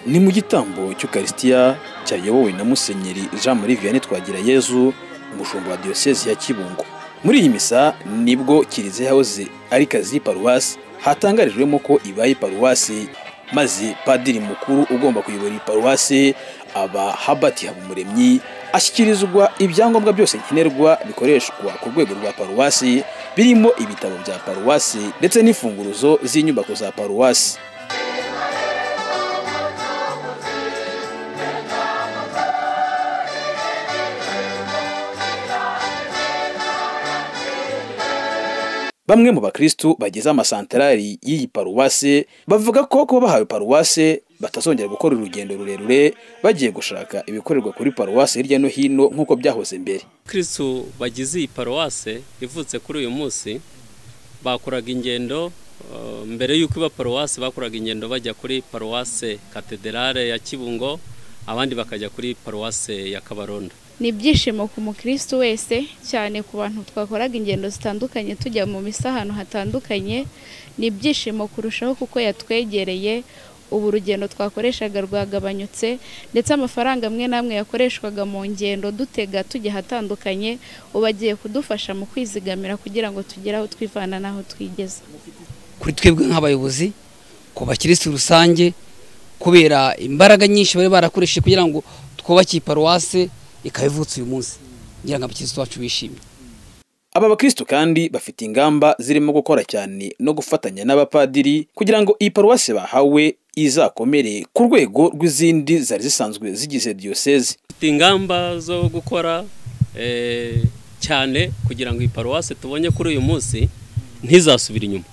Ni mu gitambo cy'Ukaristiya cyayobowe na Musenyeri Jean Marie Vianney Twagirayezu, umushumba wa Diocese ya Kibungo. Muri iyi misa nibwo Kiliziya yahoze ari Kazi Paruwasi hatangarijwemo ko ibaye paruwasi, maze padiri mukuru ugomba kuyobora iyi paruwasi aba Habati Habumuremyi ashyikirizwa ibyangombwa byose nkenerwa bikoreshwa ku rwego rwa paruwasi, birimo ibitabo bya paruwasi ndetse n'ifunguruzo z'inyubako za paruwasi. Bamwe mu bakristu bagize amasantarari y'iyi paruwasi bavuga ko kuba bahawe paruwasi batazongera gukora urugendo rurerure bagiye gushaka ibikorerwa kuri paruwasi hirya no hino nk'uko byahoze mbere. Kristu bagize iyi paruwasi ivutse kuri uyu munsi bakoraga ingendo mbere y'uko iba paruwasi, bakoraga ingendo bajya kuri paruwasi Katedrale ya Kibungo, abandi bakajya kuri paruwasi ya Kabarondo. Ni ibyishimo ku mukristo wese, cyane ku bantu twakoraga ingendo zitandukanye tujya mu misa ahantu hatandukanye. Ni ibyishimo kurushaho kuko yatwegereye, ubu urugendo twakoreshaga rwagabanyutse, ndetse amafaranga amwe n'amwe yakoreshwaga mu ngendo dutega tujya hatandukanye ubu agiye kudufasha mu kwizigamira kugira ngo tugere aho twivana n'aho twigeze. Kuri twebwe nk'abayobozi, ku bakristo rusange, kubera imbaraga nyinshi bari barakoresheje kugira ngo twubake paruwasi ikavutse uyu munsi, ngira ngo abakristo bacu bishimye. Aba bakristo kandi bafite ingamba zirimo gukora cyane no gufatanya n'abapadiri kugira ngo iyi paruwasi bahawe izakomere ku rwego rw'izindi zari zisanzwe zigize diocese. Bafite ingamba zo gukora cyane kugira ngo iyi paruwasi tubonye kuri uyu munsi ntizasubira inyuma.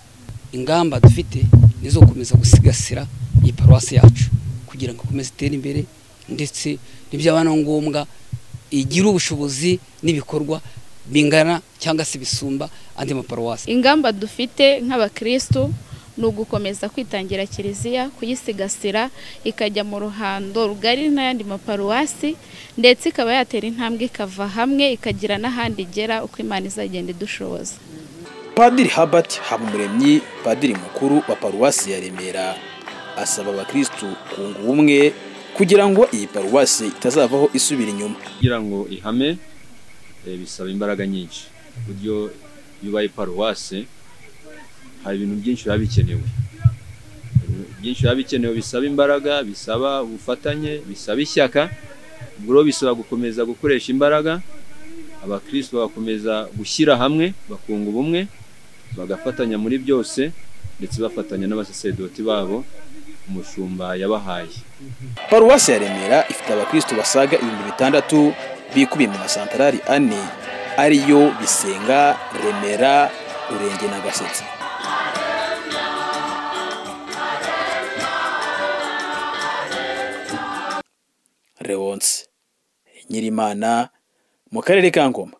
Ingamba dufite nizo gukomeza gusigasira iyi paruwasi yacu kugira ngo ikomeze itere imbere, ndetse n'ibyabana ngombwa igira ubushobozi n'ibikorwa bingana cyangwa se bisumba andi maparuwasi. Ingamba dufite nk'abakristo ni ugukomeza kwitangira Kiliziya, kuyisigasira ikajya mu ruhando rugari n'ayandi maparuwasi, ndetse ikaba yatera intambwe ikava hamwe ikagira n'ahandi igera uko Imana izagenda idushoboza. Padiri Habati Habumuremyi, padiri mukuru wa paruwasi ya Remera, asaba abakristo kunga ubumwe kugira ngo iyi paruwasi itazavaho isubira inyuma. Kugira ngo ihame bisaba imbaraga nyinshi. Buryo yubaye paruwasi hari ibintu byinshi biba bikenewe, bisaba imbaraga, bisaba ubufatanye, bisaba ishyaka. Ubwo bisaba gukomeza gukoresha imbaraga, abakristo bagakomeza gushyira hamwe, bakunga ubumwe, bagafatanya muri byose, ndetse bafatanya n'abasaserdoti babo umushumba yabahaye. Paruwasi ya Remera ifite abakristo basaga 6,000 bikubiye mu masantarari ane ariyo Bisenga, Remera, Urenge na Gasetsi. Leonce Nyirimana mu karere ka Ngoma.